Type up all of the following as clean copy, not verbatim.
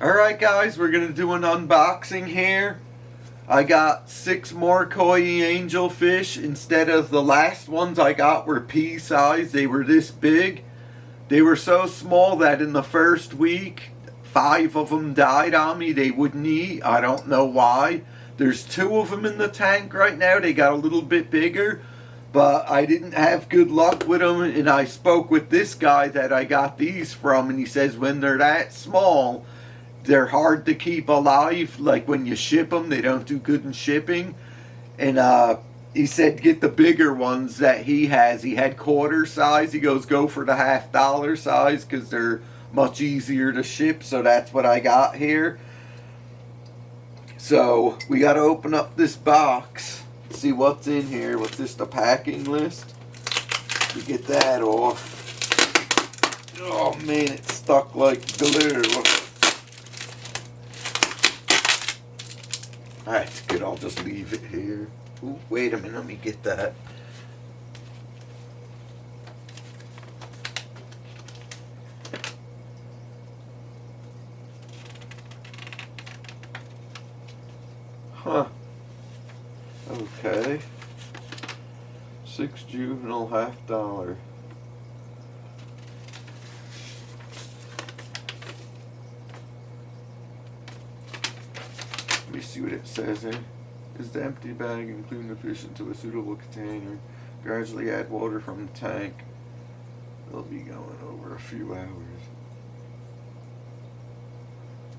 Alright guys, we're going to do an unboxing here. I got 6 more koi angelfish. Instead of the last ones I got were pea size. They were this big. They were so small that in the first week 5 of them died on me. They wouldn't eat. I don't know why. There's 2 of them in the tank right now. They got a little bit bigger, but I didn't have good luck with them. And I spoke with this guy that I got these from, and he says when they're that small, they're hard to keep alive. Like when you ship them, they don't do good in shipping. And he said get the bigger ones that he has. He had quarter size. He goes go for the $50 size because they're much easier to ship. So that's what I got here. So we got to open up this box, see what's in here. What's this, the packing list? We get that off. Oh man, it's stuck like glue. Alright, good, I'll just leave it here. Ooh, wait a minute, let me get that. Huh. Okay. 6 juvenile, $50. Let me see what it says here. Is the empty bag, including the fish, into a suitable container. Gradually add water from the tank. They'll be going over a few hours.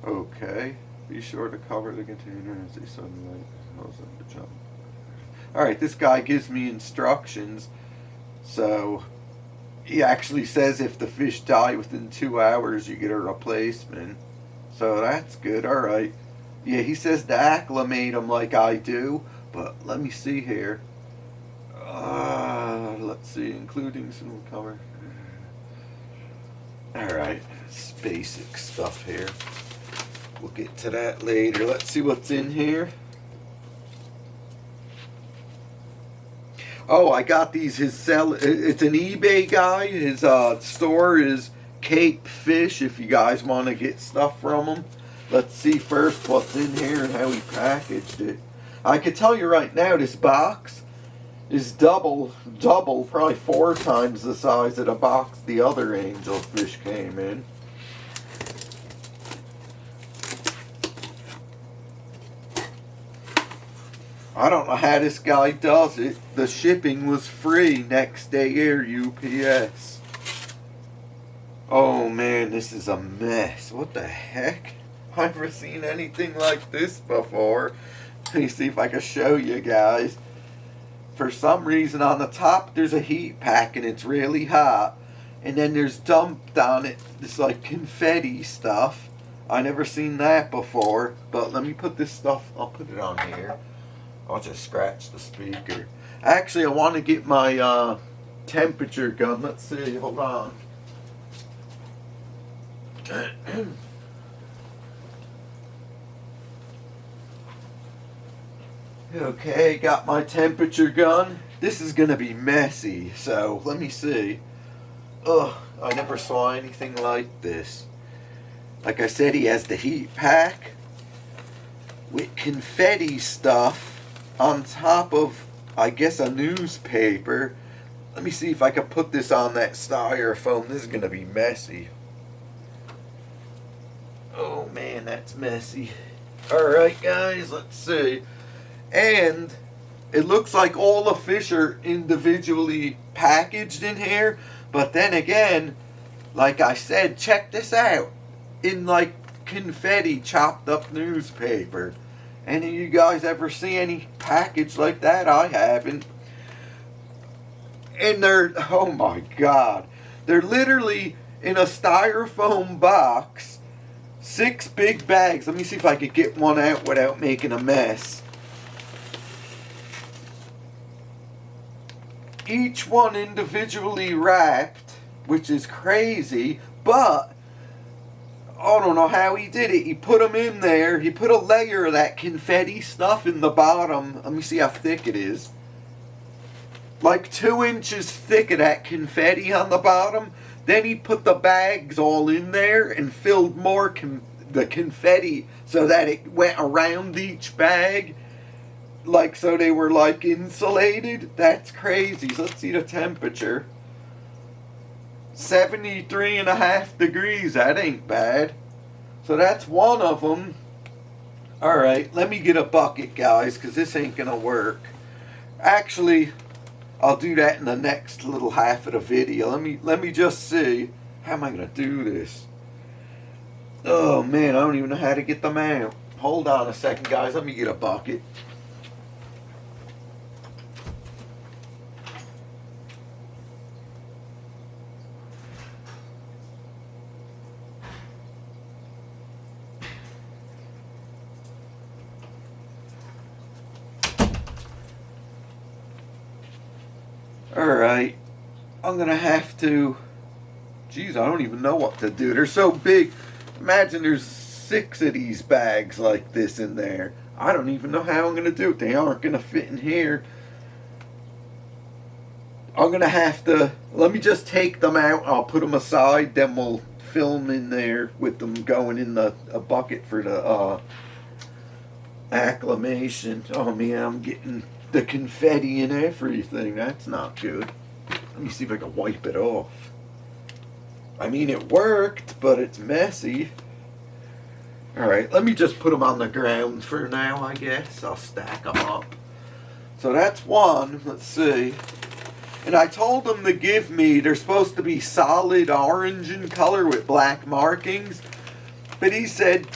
Okay. Be sure to cover the container as they sunlight allows them to jump. Alright, this guy gives me instructions. So, he actually says if the fish die within 2 hours, you get a replacement. So that's good, alright. Yeah, he says to acclimate them like I do, but let me see here. Let's see, including some cover. Alright, it's basic stuff here. We'll get to that later. Let's see what's in here. Oh, I got these. It's an eBay guy. His store is Cape Fish if you guys want to get stuff from him. Let's see first what's in here and how he packaged it. I can tell you right now, this box is double, probably 4 times the size of the box the other angelfish came in. I don't know how this guy does it. The shipping was free next day air UPS. Oh man, this is a mess. What the heck? I've never seen anything like this before. Let me see if I can show you guys. For some reason on the top there's a heat pack and it's really hot. And then there's dumped on it this like confetti stuff. I never seen that before. But let me put this stuff, I'll put it on here. I'll just scratch the speaker. Actually, I want to get my temperature gun. Let's see, hold on. Okay, got my temperature gun. This is going to be messy, so let me see. Ugh, I never saw anything like this. Like I said, he has the heat pack with confetti stuff on top of, I guess, a newspaper. Let me see if I can put this on that styrofoam. This is going to be messy. Oh man, that's messy. Alright guys, let's see. And it looks like all the fish are individually packaged in here. But then again, like I said, check this out. In like confetti chopped up newspaper. Any of you guys ever see any package like that? I haven't. And they're, oh my god, they're literally in a styrofoam box. 6 big bags. Let me see if I could get one out without making a mess. Each one individually wrapped, which is crazy, but I don't know how he did it. He put them in there. He put a layer of that confetti stuff in the bottom. Let me see how thick it is. Like 2 inches thick of that confetti on the bottom. Then he put the bags all in there and filled more the confetti so that it went around each bag, like so they were like insulated. That's crazy. So let's see the temperature. 73.5 degrees. That ain't bad. So that's one of them. Alright, let me get a bucket, guys, because this ain't gonna work. Actually, I'll do that in the next little half of the video. Let me just see. How am I gonna do this? Oh man, I don't even know how to get them out. Hold on a second, guys. Let me get a bucket. Alright, I'm gonna have to, geez, I don't even know what to do. They're so big. Imagine there's 6 of these bags like this in there. I don't even know how I'm gonna do it. They aren't gonna fit in here. I'm gonna have to, let me just take them out. I'll put them aside, then we'll film in there with them going in a bucket for the acclimation. Oh man, I'm getting the confetti and everything. That's not good. Let me see if I can wipe it off. I mean, it worked, but it's messy. Alright, let me just put them on the ground for now, I guess. I'll stack them up. So that's one. Let's see. And I told them to give me, they're supposed to be solid orange in color with black markings. But he said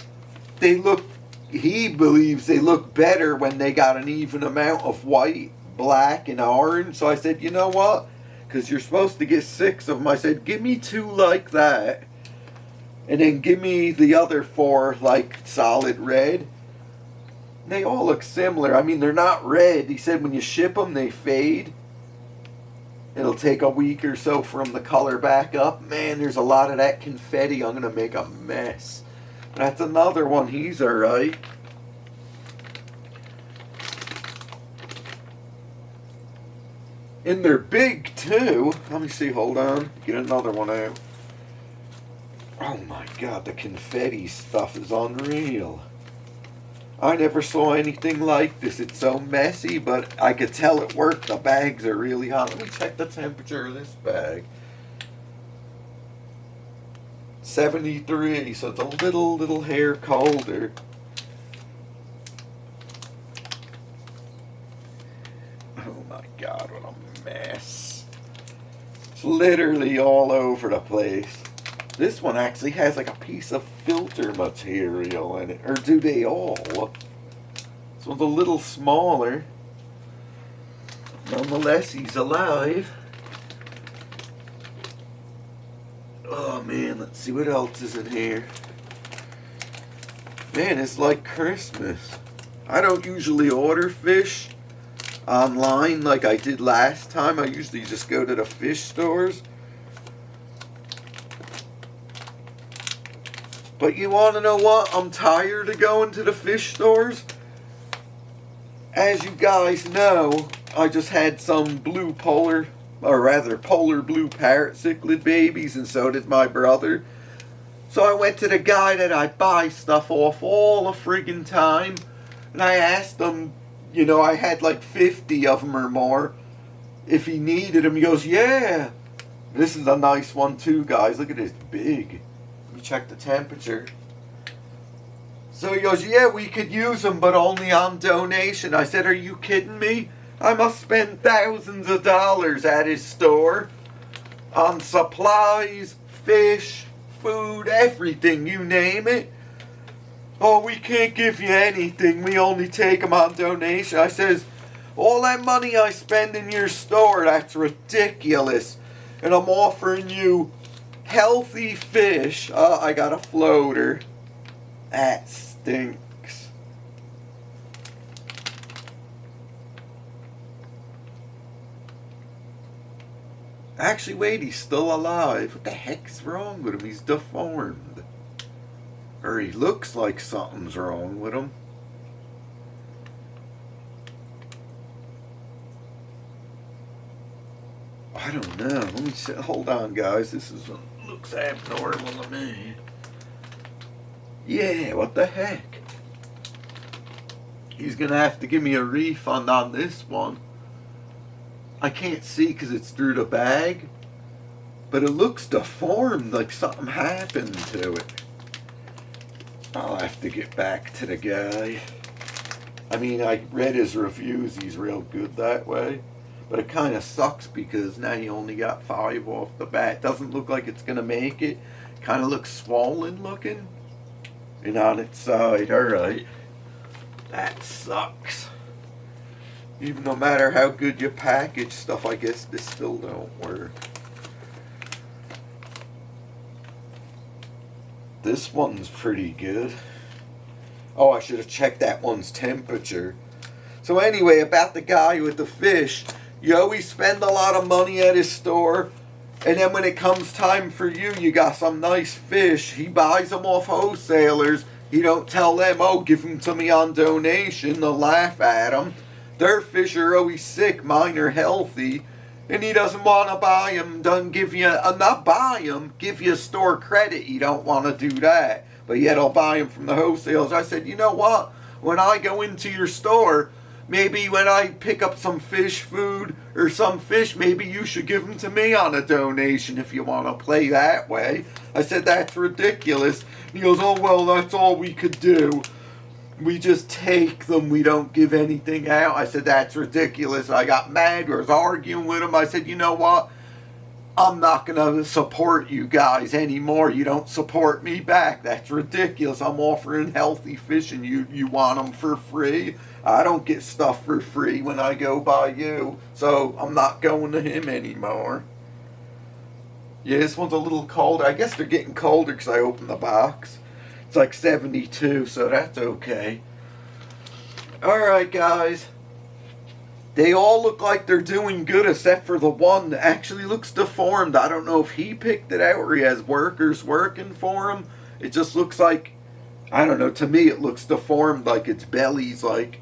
they look, he believes they look better when they got an even amount of white, black, and orange. So I said, you know what? Because you're supposed to get 6 of them. I said, give me 2 like that. And then give me the other 4 like solid red. They all look similar. I mean, they're not red. He said when you ship them, they fade. It'll take a week or so for them to color back up. Man, there's a lot of that confetti. I'm going to make a mess. That's another one. He's alright. And they're big too. Let me see. Hold on. Get another one out. Oh my god. The confetti stuff is unreal. I never saw anything like this. It's so messy, but I could tell it worked. The bags are really hot. Let me check the temperature of this bag. 73, so it's a little hair colder. Oh my god, what a mess. It's literally all over the place. This one actually has like a piece of filter material in it. Or do they all? This one's a little smaller. Nonetheless, he's alive. Oh man, let's see what else is in here. Man, it's like Christmas. I don't usually order fish online like I did last time. I usually just go to the fish stores. But you want to know what? I'm tired of going to the fish stores. As you guys know, I just had some blue polar, or rather polar blue parrot cichlid babies, and so did my brother. So I went to the guy that I buy stuff off all the friggin' time, and I asked him, you know, I had like 50 of them or more, if he needed them. He goes, yeah. This is a nice one too, guys. Look at this, big. Let me check the temperature. So he goes, yeah, we could use them, but only on donation. I said, are you kidding me? I must spend thousands of dollars at his store on supplies, fish, food, everything, you name it. Oh, we can't give you anything. We only take them on donation. I says, all that money I spend in your store, that's ridiculous. And I'm offering you healthy fish. I got a floater. That stinks. Actually, wait, he's still alive. What the heck's wrong with him? He's deformed. Or he looks like something's wrong with him. I don't know. Let me see. Hold on, guys. This looks abnormal to me. Yeah, what the heck? He's gonna have to give me a refund on this one. I can't see because it's through the bag, but it looks deformed, like something happened to it. I'll have to get back to the guy. I mean, I read his reviews, he's real good that way. But it kind of sucks because now he only got 5 off the bat. Doesn't look like it's going to make it. Kind of looks swollen looking. And on its side, alright. That sucks. Even no matter how good you package stuff, I guess this still don't work. This one's pretty good. Oh, I should have checked that one's temperature. So anyway, about the guy with the fish. You always spend a lot of money at his store. And then when it comes time for you, you got some nice fish. He buys them off wholesalers. He don't tell them, oh, give them to me on donation. They'll laugh at them. Their fish are always sick. Mine are healthy. And he doesn't want to buy them, doesn't give you, not buy them, give you store credit. You don't want to do that. But yet I'll buy them from the wholesalers. I said, you know what? When I go into your store, maybe when I pick up some fish food or some fish, maybe you should give them to me on a donation if you want to play that way. I said, that's ridiculous. He goes, oh, well, that's all we could do. We just take them. We don't give anything out. I said, that's ridiculous. I got mad. I was arguing with him. I said, you know what? I'm not going to support you guys anymore. You don't support me back. That's ridiculous. I'm offering healthy fish and you want them for free. I don't get stuff for free when I go by you. So I'm not going to him anymore. Yeah, this one's a little colder. I guess they're getting colder because I opened the box. It's like 72, so that's okay. Alright, guys. They all look like they're doing good except for the one that actually looks deformed. I don't know if he picked it out or he has workers working for him. It just looks like, I don't know, to me it looks deformed, like its belly's like,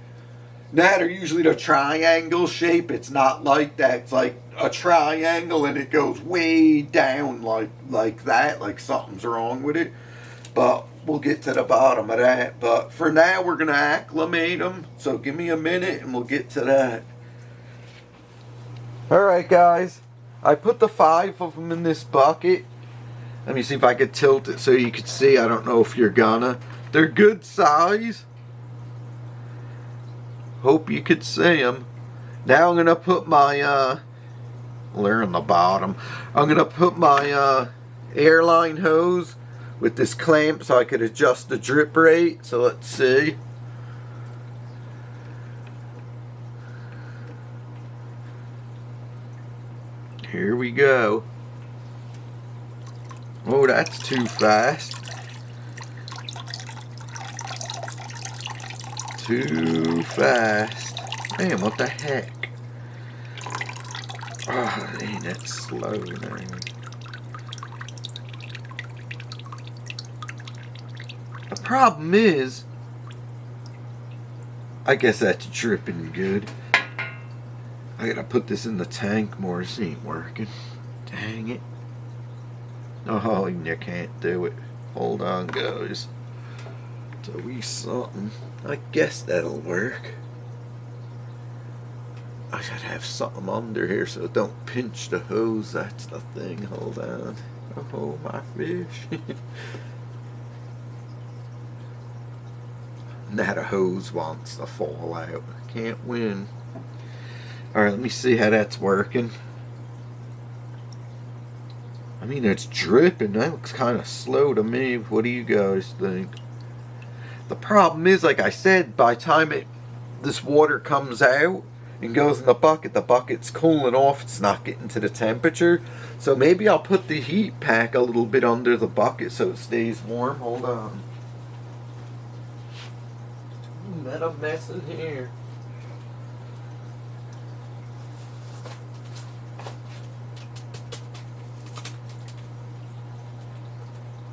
now they're usually the triangle shape. It's not like that. It's like a triangle and it goes way down like that, like something's wrong with it. But we'll get to the bottom of that. But for now, we're going to acclimate them. So give me a minute and we'll get to that. Alright, guys. I put the 5 of them in this bucket. Let me see if I could tilt it so you can see. I don't know if you're gonna. They're good size. Hope you could see them. Now I'm going to put my, well, they're on the bottom. I'm going to put my airline hose with this clamp so I could adjust the drip rate. So let's see. Here we go. Oh, that's too fast. Too fast. Man, what the heck? Oh, ain't that slow, man. The problem is, I guess that's dripping good. I gotta put this in the tank more. This ain't working. Dang it. Oh, you can't do it. Hold on, guys. It's a wee something. I guess that'll work. I should have something under here so it don't pinch the hose. That's the thing. Hold on. Oh, my fish. Now the hose wants to fall out. I can't win. Alright, let me see how that's working. I mean, it's dripping. That looks kind of slow to me. What do you guys think? The problem is, like I said, by the time this water comes out and goes in the bucket's cooling off. It's not getting to the temperature. So maybe I'll put the heat pack a little bit under the bucket so it stays warm. Hold on. Let a mess in here.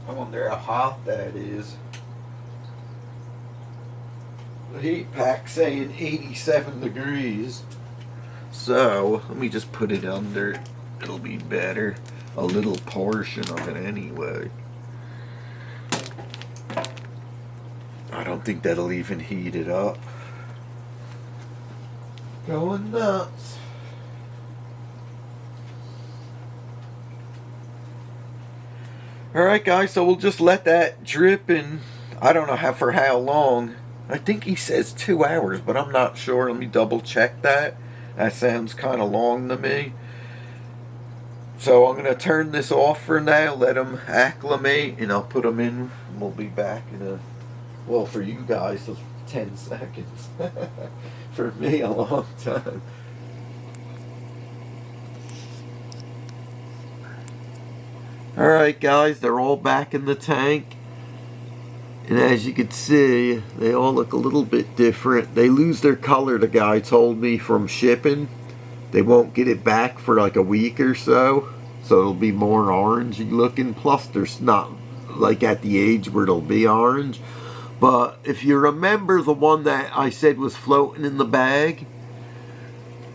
I wonder how hot that is. The heat pack saying 87 degrees. So let me just put it under. It'll be better. A little portion of it anyway. don't think that'll even heat it up. Going nuts. Alright guys, so we'll just let that drip in, I don't know for how long. I think he says 2 hours, but I'm not sure. Let me double check that. That sounds kind of long to me. So I'm going to turn this off for now, let them acclimate, and I'll put them in. We'll be back in a, well, for you guys, 10 seconds. For me, a long time. Alright guys, they're all back in the tank. And as you can see, they all look a little bit different. They lose their color, the guy told me, from shipping. They won't get it back for like a week or so. So it'll be more orangey looking. Plus they're not like at the age where it'll be orange. But if you remember the one that I said was floating in the bag,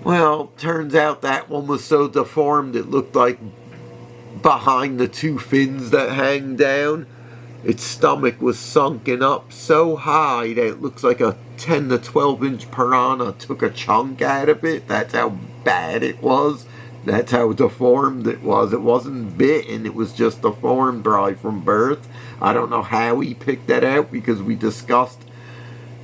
well, turns out that one was so deformed it looked like behind the 2 fins that hang down, its stomach was sunken up so high that it looks like a 10 to 12 inch piranha took a chunk out of it. That's how bad it was. That's how deformed it was. It wasn't bitten, it was just deformed right from birth. I don't know how he picked that out, because we discussed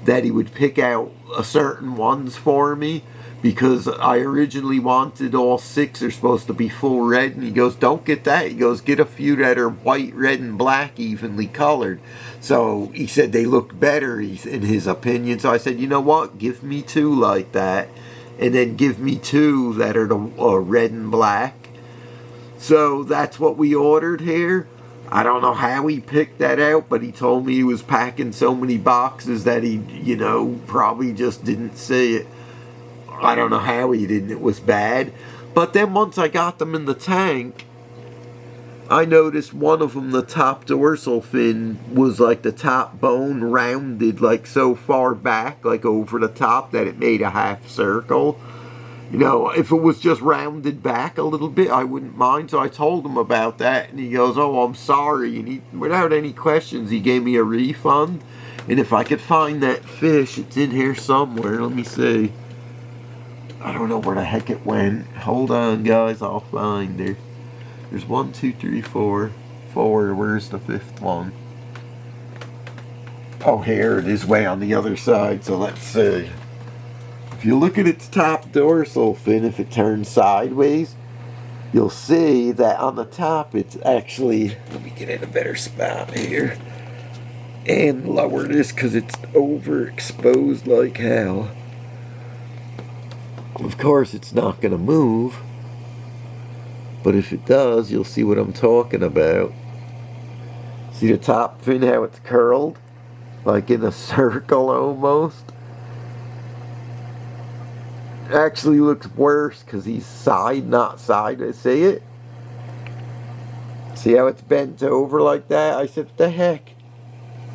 that he would pick out certain ones for me, because I originally wanted all 6 are supposed to be full red, and he goes, don't get that. He goes, get a few that are white, red, and black evenly colored. So he said they look better in his opinion. So I said, you know what, give me 2 like that, and then give me 2 that are the red and black. So that's what we ordered here. I don't know how he picked that out, but he told me he was packing so many boxes that he, you know, probably just didn't see it. I don't know how he didn't. It was bad. But then once I got them in the tank, I noticed one of them, the top dorsal fin, was like the top bone rounded like so far back, like over the top, that it made a half circle. You know, if it was just rounded back a little bit, I wouldn't mind. So I told him about that, and he goes, oh, I'm sorry. And he, without any questions, he gave me a refund. And if I could find that fish, it's in here somewhere. Let me see. I don't know where the heck it went. Hold on, guys. I'll find it. There's 1, 2, 3, 4. 4. Where's the 5th one? Oh, here it is, way on the other side. So let's see. If you look at its top dorsal fin, if it turns sideways, you'll see that on the top it's actually... Let me get in a better spot here. And lower this because it's overexposed like hell. Of course, it's not going to move, but if it does, you'll see what I'm talking about. See the top fin, how it's curled? Like in a circle almost? Actually looks worse because he's side, not side. See it? See how it's bent over like that? I said, what the heck?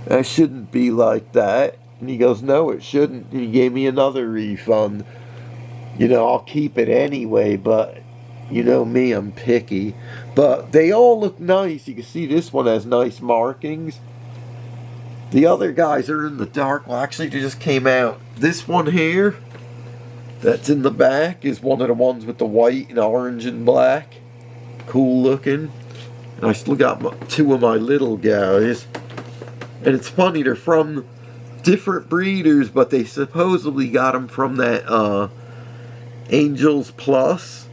That shouldn't be like that. And he goes, no, it shouldn't. And he gave me another refund. You know, I'll keep it anyway, but you know me, I'm picky. But they all look nice. You can see this one has nice markings. The other guys are in the dark. Well, actually, they just came out. This one here, that's in the back, is one of the ones with the white and orange and black. Cool looking. And I still got 2 of my little guys. And it's funny, they're from different breeders, but they supposedly got them from that, Angels Plus.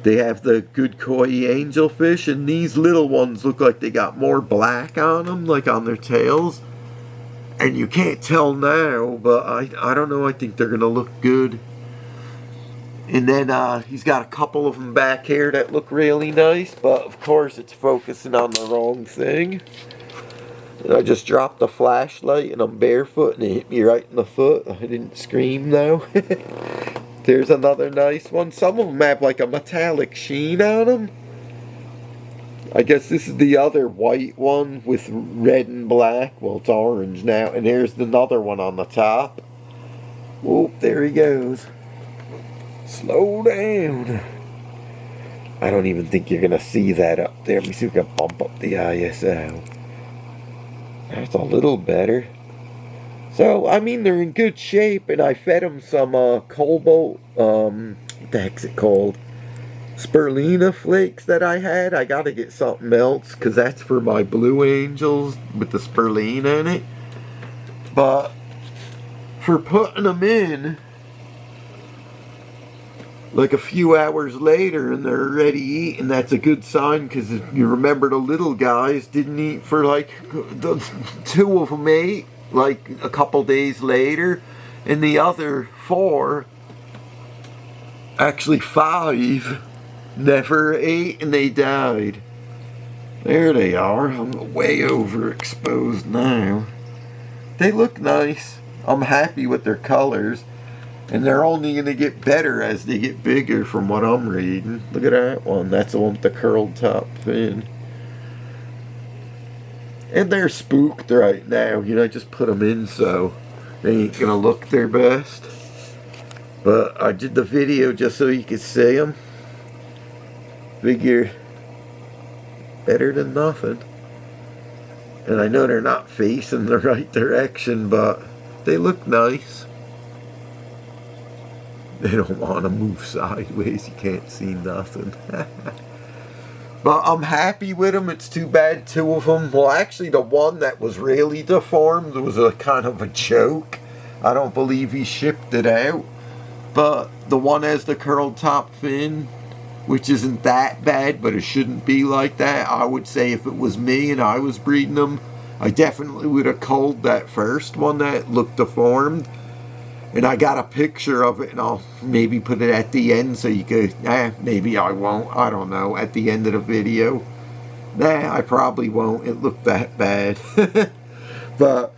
They have the good koi angelfish, and these little ones look like they got more black on them, like on their tails. And you can't tell now, but I don't know, I think they're gonna look good. And then he's got a couple of them back here that look really nice, but of course it's focusing on the wrong thing. And I just dropped the flashlight and I'm barefoot and it hit me right in the foot. I didn't scream though. There's another nice one. Some of them have like a metallic sheen on them. I guess this is the other white one with red and black. Well, it's orange now. And there's another one on the top. Whoop, there he goes. Slow down. I don't even think you're going to see that up there. Let me see if we can bump up the ISO. That's a little better. So, I mean, they're in good shape, and I fed them some cobalt, what the heck's it called? Spirulina flakes that I had. I gotta get something else, because that's for my blue angels with the spirulina in it. But, for putting them in, like a few hours later, and they're already eating, that's a good sign, because you remember the little guys didn't eat for like, two of them ate like a couple days later, and the other 4, actually 5, never ate, and they died. There they are. I'm way overexposed now. They look nice. I'm happy with their colors. And they're only going to get better as they get bigger from what I'm reading. Look at that one. That's the one with the curled top fin. And they're spooked right now. You know, I just put them in so they ain't going to look their best. But I did the video just so you could see them. Figure better than nothing. And I know they're not facing the right direction, but they look nice. They don't want to move sideways. You can't see nothing. But I'm happy with them. It's too bad 2 of them. Well, actually, the one that was really deformed was a kind of a joke. I don't believe he shipped it out. But the one has the curled top fin, which isn't that bad, but it shouldn't be like that. I would say if it was me and I was breeding them, I definitely would have culled that first one that looked deformed. And I got a picture of it, and I'll maybe put it at the end so you could, maybe I won't, I don't know, at the end of the video. Nah, I probably won't, it looked that bad. But,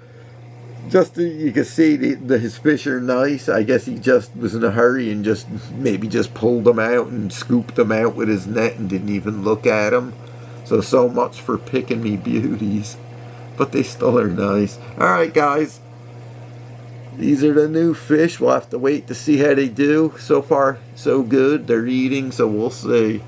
just you can see his fish are nice. I guess he just was in a hurry and maybe just pulled them out and scooped them out with his net and didn't even look at them. So much for picking me beauties. But they still are nice. Alright guys. These are the new fish. We'll have to wait to see how they do. So far, so good. They're eating, so we'll see.